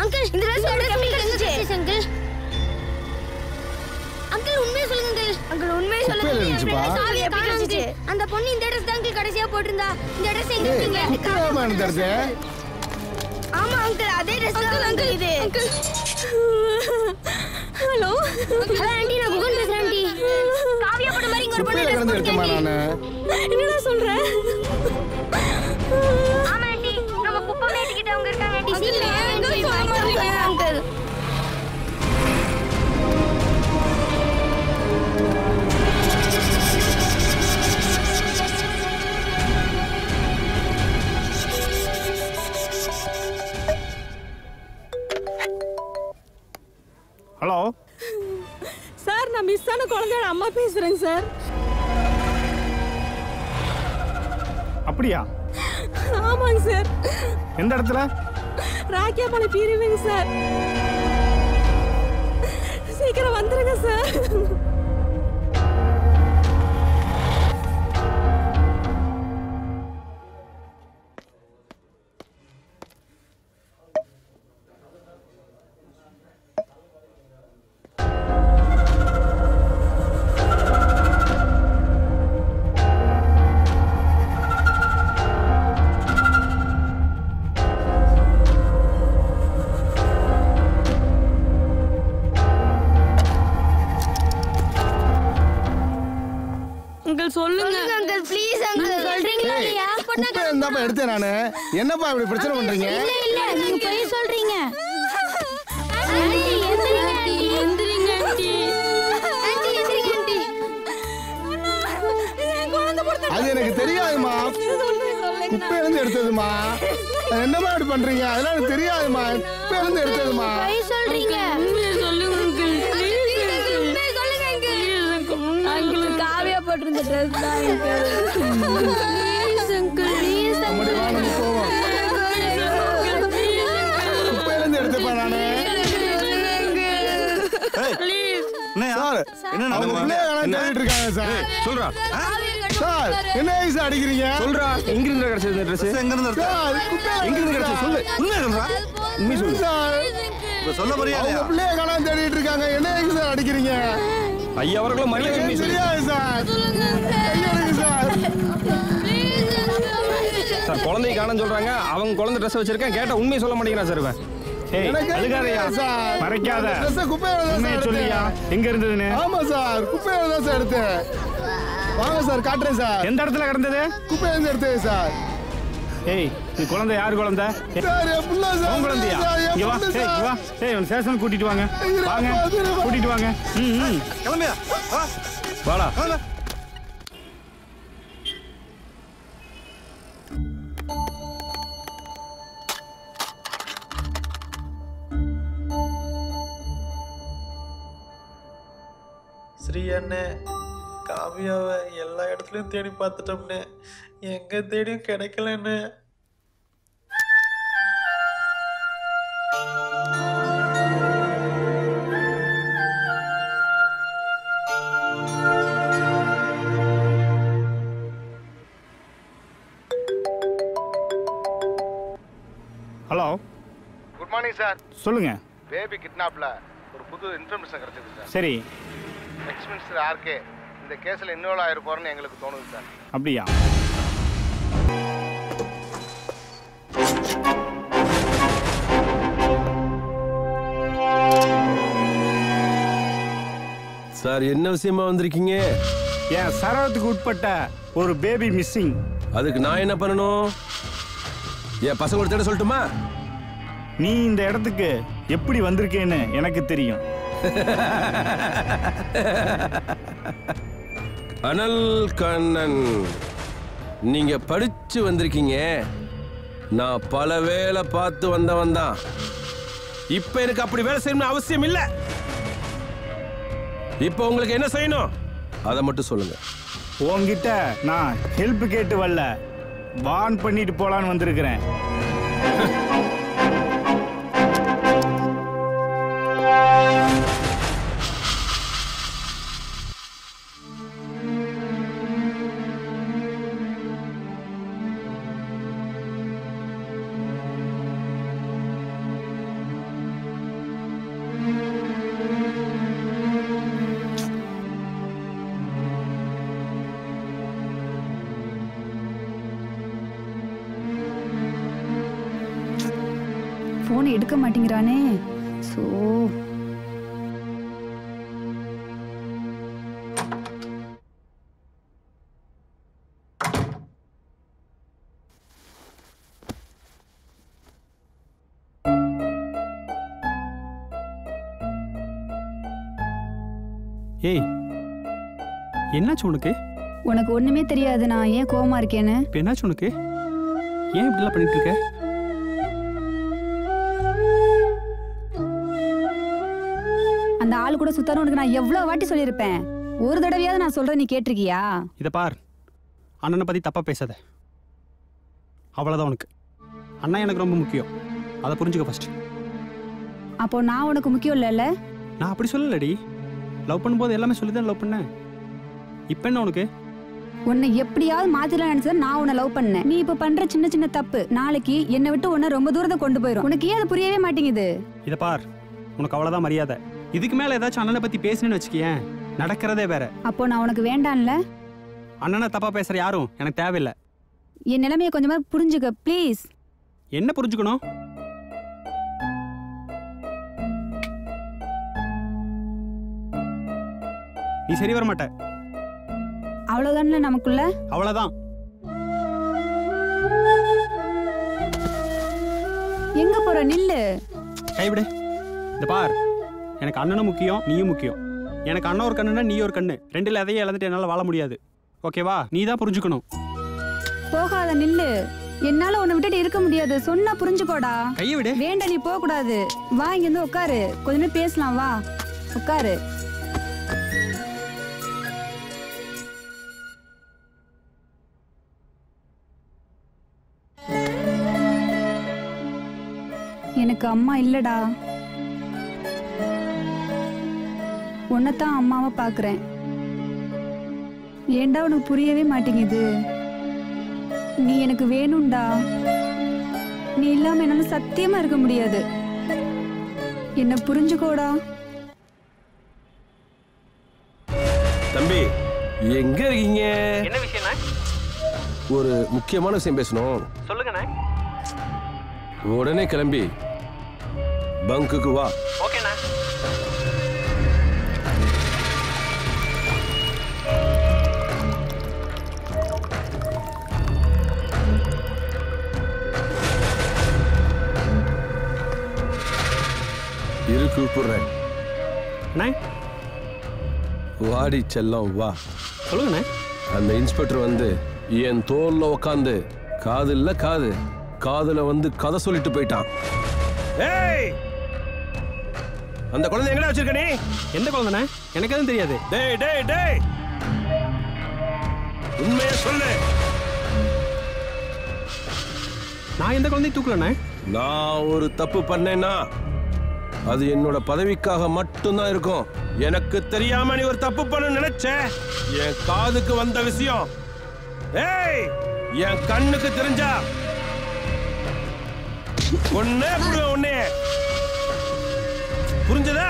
Uncle இந்த Dress எப்படி கிடைச்சிச்சு அங்கிள்? அங்கிள் உண்மையை சொல்லுங்க அங்கிள் உண்மையை சொல்லுங்க. சாவி எப்படி கிடைச்சிச்சு? அந்த பொண்ணு இந்த Dress தான் அங்கிள் கடைசியா போட்டுருந்தா. இந்த Dress எங்க இருக்கீங்க? ஆமா அங்கிள் அதே Dress தான் அங்கிள் இது. ஹலோ ஹலோ ஆண்டி நான் குகன் பேசுறேன் ஆண்டி. காவியா போட்ட மாதிரி இங்க ஒரு பொண்ணு Dress போட்டுருக்கேன் நானு. என்னடா சொல்ற? ஆமா ஆண்டி நம்ம குப்பை மேட்டிக்கிட்ட அவங்க இருக்காங்க ஆண்டி. சீக்கிரம் சொல்ல மாட்டீங்க அங்கிள். ஹலோ சார் நான் மிஸ் ஆன குழந்தையோட அம்மா பேசுறேன் சார். அப்படியா? ஆமாங்க சார். எந்த இடத்துல? ராக்கியாபாளையம் பிரிவுங்க சார். சீக்கிரம் வந்துருங்க சார். சொல்லுங்க அங்கிள் ப்ளீஸ் அங்கிள். சொல்றீங்களா இல்லையா? குப்பை என்னப்பா எடுத்தேன் நானு. என்னப்பா இப்படி பிரச்சனை பண்றீங்க? இல்ல இல்ல நீங்க போய் சொல்றீங்க. ஆண்டி எந்திரிங்க ஆண்டி. எந்திரிங்க ஆண்டி. ஆண்டி எந்திரிங்க ஆண்டி. அது எனக்கு தெரியாதுமா. குப்பை இருந்து எடுத்ததுமா. என்னமா இப்படி பண்றீங்க? அதெல்லாம் எனக்கு தெரியாதுமா. குப்பை இருந்து எடுத்ததுமா. போய் சொல்றீங்க. சொல்லுங்க அங்கிள். சொல்லுங்க அங்கிள். அங்கிள் காவியா போட்டிருந்த Dress தான் uncle. Please uncle please uncle. நம்ம போவோம். குப்பை இருந்து எடுத்தப்பா நானு. ப்ளீஸ் சார் என்ன நடந்துட்டு இருக்காங்க சார்? சொல்றா சார் என்ன சார் அடிக்கிறீங்க? சொல்றா எங்க இருந்து கிடைச்சது இந்த Dress? எங்க இருந்து சார் எங்க இருந்து கிடைச்சது சொல்லு. உண்மையா சொல்றா. உண்மையா சொல்லு சார். சொல்ல போறியா? அவங்க பிள்ளைய காணாம தேடிட்டு இருக்காங்க. என்ன சார் அடிக்கிறீங்க? ஐயா அவர்களும் மரியாதை உண்மை சொல்லு. தெரியாது சார். ஐயா சார். சார் குழந்தையை காணோம்னு சொல்றாங்க. அவங்க குழந்தை Dress வச்சிருக்கேன். கேட்டா உண்மையை சொல்ல மாட்டேங்கிறான் சார் இவன். ஏய் அழுகாதயா சார். மறைக்காத. Dress குப்பையில தான் உண்மையை சார் சொல்லியா எங்க இருந்ததுன்னு? ஆமா சார் குப்பையில தான் சார் எடுத்தேன். வாங்க சார் காட்டுறேன் சார். எந்த இடத்துல கிடந்தது? குப்பையில இருந்து எடுத்தேன் சார். ஏய் நீ குழந்தை யார் குழந்தை? சார் என் புள்ள சார். உன் குழந்தையா? இங்க வா. ஏய் இங்க வா. ஏய் இவன் ஸ்டேஷன் கூட்டிட்டு வாங்க. வாங்க கூட்டிட்டு வாங்க. கிளம்பியா வா. வாடா. ஸ்ரீ அண்ணே காவியாவை எல்லா இடத்துலையும் தேடி பார்த்துட்டோம்னே. எங்க தேடியும் கிடைக்கலன்னு. Hello good morning sir. சொல்லுங்க. பேபி கிட்னாப்ல ஒரு புது இன்ஃபர்மேஷன் கிடைச்சது சார். சரி எக்ஸ் மினிஸ்டர் ஆர்கே இந்த கேஸ்ல இன்வால்வ் ஆயிருப்பாருன்னு எங்களுக்கு தோணுது சார். அப்படியா? சார் என்ன விஷயமா வந்திருக்கீங்க? என் சரவத்துக்கு உட்பட்ட ஒரு பேபி மிஸ்ஸிங். அதுக்கு நான் என்ன பண்ணணும்? என் பசங்க தேட சொல்லட்டுமா? நீ இந்த இடத்துக்கு எப்படி வந்திருக்கேன்னு எனக்கு தெரியும். அனல் கண்ணன் நீங்க படிச்சு வந்திருக்கீங்க. நான் பல வேலை பார்த்து வந்தவன் தான். இப்ப எனக்கு அப்படி வேலை செய்யணும்னு அவசியம் இல்லை. இப்ப உங்களுக்கு என்ன செய்யணும் அதை மட்டும் சொல்லுங்க. உன்கிட்ட நான் ஹெல்ப் கேட்டு வரல, வார்ன் பண்ணிட்டு போலான்னு வந்திருக்கிறேன். போன் எடுக்க மாட்டேங்கிறானே. சோ ஏய், என்னாச்சு உனக்கு? உனக்கு ஒண்ணுமே தெரியாது நான் ஏன் கோவமா இருக்கேன்னு. இப்போ என்னாச்சு உனக்கு? ஏன் இப்படிலாம் பண்ணிட்டு இருக்க? அந்த ஆள் கூட சுத்தாரு உனக்கு நான் எவ்வளவு வாட்டி சொல்லியிருப்பேன். ஒரு தடவையாவது நான் சொல்றேன், நீ கேட்டிருக்கியா? இதை பார், அண்ணனை பற்றி தப்பாக பேசாத. அவ்வளோதான் உனக்கு. அண்ணா எனக்கு ரொம்ப முக்கியம், அதை புரிஞ்சுக்க ஃபர்ஸ்ட். அப்போ நான் உனக்கு முக்கியம் இல்லைல்ல? நான் அப்படி சொல்லலடி. லவ் பண்ணும்போது எல்லாமே சொல்லி தான் லவ் பண்ணேன். இப்போ என்ன உனக்கு? உன்னை எப்படியாவது மாத்திரலாம் நினைச்சா நான் உன்னை லவ் பண்ணேன். நீ இப்ப பண்ற சின்ன சின்ன தப்பு நாளைக்கு என்னை விட்டு உன்னை ரொம்ப தூரத்தை கொண்டு போயிடும். உனக்கு ஏன் அது புரியவே மாட்டேங்குது? இதை பார், உனக்கு அவ்வளோதான் மரியாதை. இதுக்கு மேலே ஏதாச்சும் அண்ணனை பற்றி பேசுனேன்னு வச்சுக்கேன், நடக்கிறதே வேற. அப்போ நான் உனக்கு வேண்டாம்ல? அண்ணனை தப்பாக பேசுகிற யாரும் எனக்கு தேவையில்லை. என் நிலைமையை கொஞ்சமா புரிஞ்சுக்க ப்ளீஸ். என்ன புரிஞ்சுக்கணும்? நீ சரி வர மாட்ட. அவ்வளவுதான்ல நமக்குள்ள. அவ்வளவுதான். எங்க போற? நில்லு. கைவிடு. இந்த பார், எனக்கு அண்ணனும் முக்கியம், நீயும் முக்கியம். எனக்கு அண்ணன் ஒரு கண்ணுனா நீ ஒரு கண்ணு. ரெண்டுல எதையும் இழந்துட்டு என்னால வாழ முடியாது. ஓகேவா? நீ தான் புரிஞ்சுக்கணும். போகாத, நில்லு. என்னால உன்னை விட்டுட்டு இருக்க முடியாது. சொன்னா புரிஞ்சுக்கோடா. கையை விடு. வேண்டாம், நீ போக கூடாது. வா, இங்க இருந்து உட்காரு, கொஞ்சமே பேசலாம். வா உட்காரு. எனக்கு அம்மா இல்லடா. உன்னைத்தான் அம்மாவை பாக்குறேன். ஏண்டா உனக்கு புரியவே மாட்டேங்குது? நீ எனக்கு வேணும்டா. நீ இல்லாம என்னால சத்தியமா இருக்க முடியாது. என்ன புரிஞ்சுக்கோடா. தம்பி, எங்க இருக்கீங்க? என்ன விஷயம்? ஒரு முக்கியமான விஷயம் பேசணும். சொல்லுங்கண்ணே. உடனே கிளம்பி பங்குக்கு வா. ஓகேண்ணா. இரு, கூப்பிடுறேன். வாடி செல்லம், வா. சொல்லுங்கண்ணே. அந்த இன்ஸ்பெக்டர் வந்து என் தோல்ல உக்காந்து காதுல வந்து கதை சொல்லிட்டு போயிட்டான். ஏய், அந்த குழந்தை எங்கடா வச்சிருக்க நீ? எந்த குழந்தைண்ணே? எனக்கு எதுவும் தெரியாது. டேய் டேய் டேய், உண்மையை சொல்லு. நான் எந்த குழந்தையும் தூக்கலண்ணே. நான் ஒரு தப்பு பண்ணேன்னா அது என்னோட பதவிக்காக மட்டும்தான் இருக்கும். எனக்கு தெரியாம நீ ஒரு தப்பு பண்ண நினைச்ச, என் காதுக்கு வந்த விஷயம் ஏய் என் கண்ணுக்கு தெரிஞ்சா ஒன்னே புரிஞ்சதா?